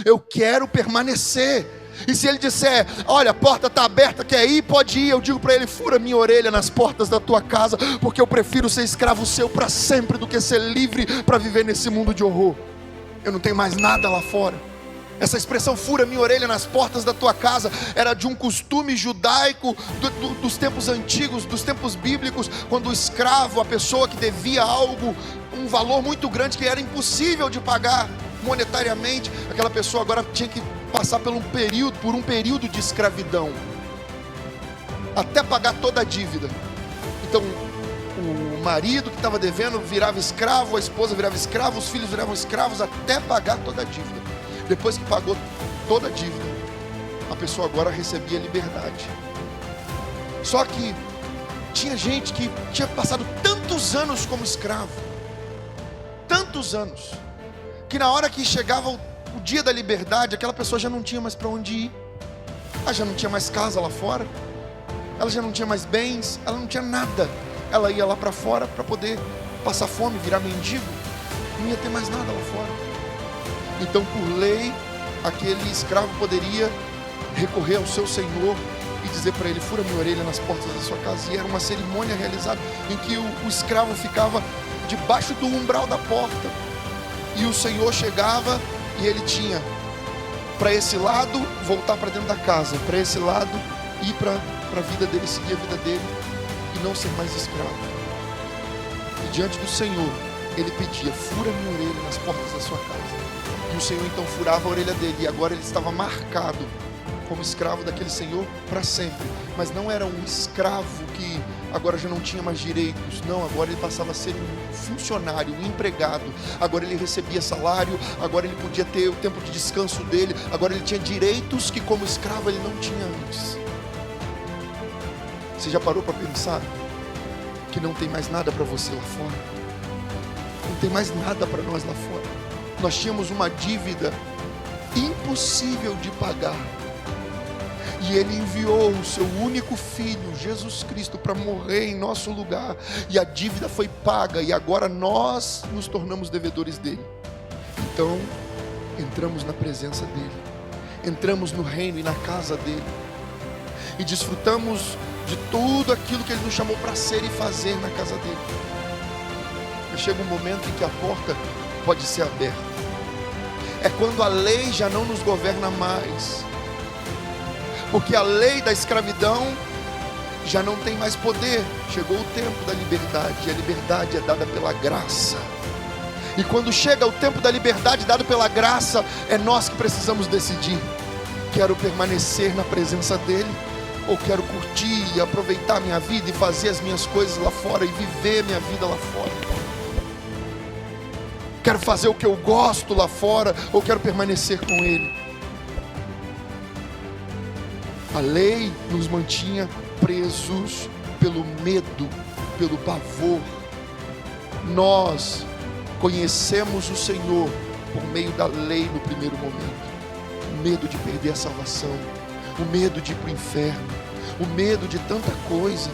eu quero permanecer. E se ele disser, olha, a porta está aberta, quer ir? Pode ir. Eu digo para ele, fura minha orelha nas portas da tua casa, porque eu prefiro ser escravo seu para sempre do que ser livre para viver nesse mundo de horror. Eu não tenho mais nada lá fora. Essa expressão, fura minha orelha nas portas da tua casa, era de um costume judaico dos tempos antigos, dos tempos bíblicos, quando o escravo, a pessoa que devia algo, um valor muito grande que era impossível de pagar monetariamente, aquela pessoa agora tinha que passar por um período de escravidão, até pagar toda a dívida. Então o marido que estava devendo virava escravo, a esposa virava escrava, os filhos viravam escravos até pagar toda a dívida. Depois que pagou toda a dívida, a pessoa agora recebia liberdade. Só que tinha gente que tinha passado tantos anos como escravo, tantos anos, que na hora que chegava o dia da liberdade, aquela pessoa já não tinha mais para onde ir. Ela já não tinha mais casa lá fora, ela já não tinha mais bens, ela não tinha nada. Ela ia lá para fora para poder passar fome, virar mendigo, não ia ter mais nada lá fora. Então, por lei, aquele escravo poderia recorrer ao seu senhor e dizer para ele, fura minha orelha nas portas da sua casa. E era uma cerimônia realizada em que o escravo ficava debaixo do umbral da porta, e o senhor chegava e ele tinha para esse lado voltar para dentro da casa, para esse lado ir para a vida dele, seguir a vida dele e não ser mais escravo. E diante do Senhor ele pedia, fura minha orelha nas portas da sua casa. E o Senhor então furava a orelha dele, e agora ele estava marcado como escravo daquele Senhor para sempre. Mas não era um escravo que agora já não tinha mais direitos, não, agora ele passava a ser um funcionário, um empregado. Agora ele recebia salário, agora ele podia ter o tempo de descanso dele, agora ele tinha direitos que como escravo ele não tinha antes. Você já parou para pensar que não tem mais nada para você lá fora? Não tem mais nada para nós lá fora. Nós tínhamos uma dívida impossível de pagar, e Ele enviou o seu único Filho, Jesus Cristo, para morrer em nosso lugar, e a dívida foi paga, e agora nós nos tornamos devedores dEle. Então, entramos na presença dEle, entramos no reino e na casa dEle, e desfrutamos de tudo aquilo que Ele nos chamou para ser e fazer na casa dEle. Mas chega um momento em que a porta pode ser aberta. É quando a lei já não nos governa mais, porque a lei da escravidão já não tem mais poder. Chegou o tempo da liberdade, e a liberdade é dada pela graça. E quando chega o tempo da liberdade dado pela graça, é nós que precisamos decidir: quero permanecer na presença dEle, ou quero curtir e aproveitar minha vida e fazer as minhas coisas lá fora e viver minha vida lá fora? Quero fazer o que eu gosto lá fora, ou quero permanecer com Ele? A lei nos mantinha presos pelo medo, pelo pavor. Nós conhecemos o Senhor por meio da lei no primeiro momento. O medo de perder a salvação, o medo de ir para o inferno, o medo de tanta coisa,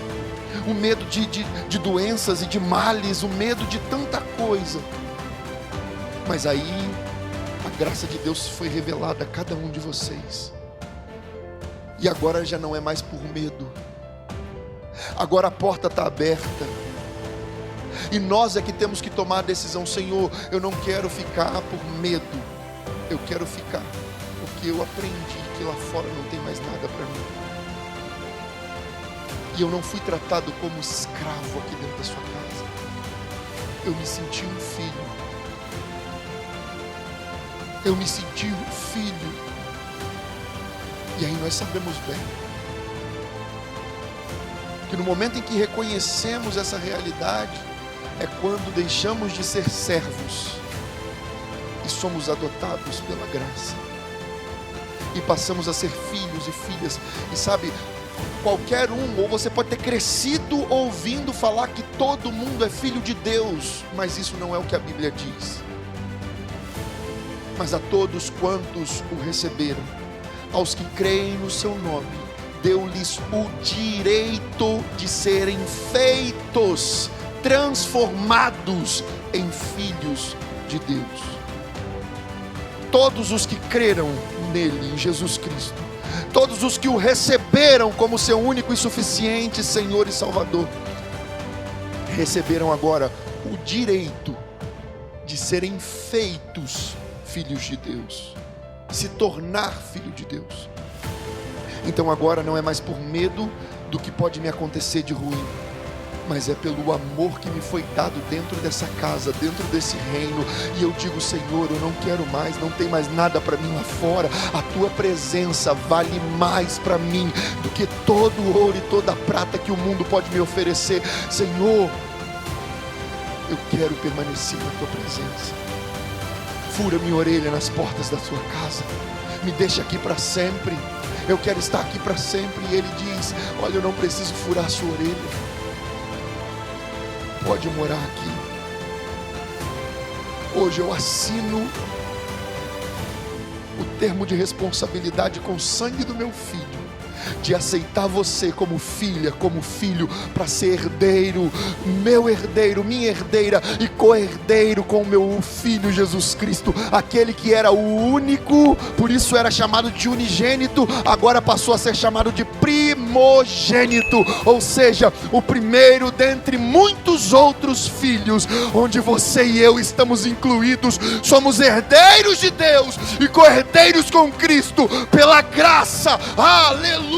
o medo de doenças e de males, o medo de tanta coisa. Mas aí, a graça de Deus foi revelada a cada um de vocês. E agora já não é mais por medo. Agora a porta está aberta. E nós é que temos que tomar a decisão: Senhor, eu não quero ficar por medo. Eu quero ficar porque eu aprendi que lá fora não tem mais nada para mim. E eu não fui tratado como escravo aqui dentro da sua casa. Eu me senti um filho. Eu me senti um filho. E aí nós sabemos bem que no momento em que reconhecemos essa realidade, é quando deixamos de ser servos e somos adotados pela graça, e passamos a ser filhos e filhas. E sabe, qualquer um, ou você pode ter crescido ouvindo falar que todo mundo é filho de Deus, mas isso não é o que a Bíblia diz. Mas a todos quantos o receberam, aos que creem no seu nome, deu-lhes o direito de serem feitos, transformados em filhos de Deus. todos os que creram nele, em Jesus Cristo, todos os que o receberam como seu único e suficiente Senhor e Salvador, receberam agora o direito de serem feitos filhos de Deus, se tornar filho de Deus. Então agora não é mais por medo do que pode me acontecer de ruim, mas é pelo amor que me foi dado dentro dessa casa, dentro desse reino. E eu digo: Senhor, eu não quero mais, não tem mais nada para mim lá fora. A tua presença vale mais para mim do que todo o ouro e toda a prata que o mundo pode me oferecer. Senhor, eu quero permanecer na tua presença. Fura minha orelha nas portas da tua casa, me deixa aqui para sempre. Eu quero estar aqui para sempre. E ele diz: olha, eu não preciso furar a sua orelha, pode morar aqui. Hoje eu assino o termo de responsabilidade com o sangue do meu filho, de aceitar você como filha, como filho, para ser herdeiro, meu herdeiro, minha herdeira e co-herdeiro com o meu filho Jesus Cristo, aquele que era o único, por isso era chamado de unigênito, agora passou a ser chamado de primogênito, ou seja, o primeiro dentre muitos outros filhos, onde você e eu estamos incluídos. Somos herdeiros de Deus e co-herdeiros com Cristo, pela graça. Aleluia!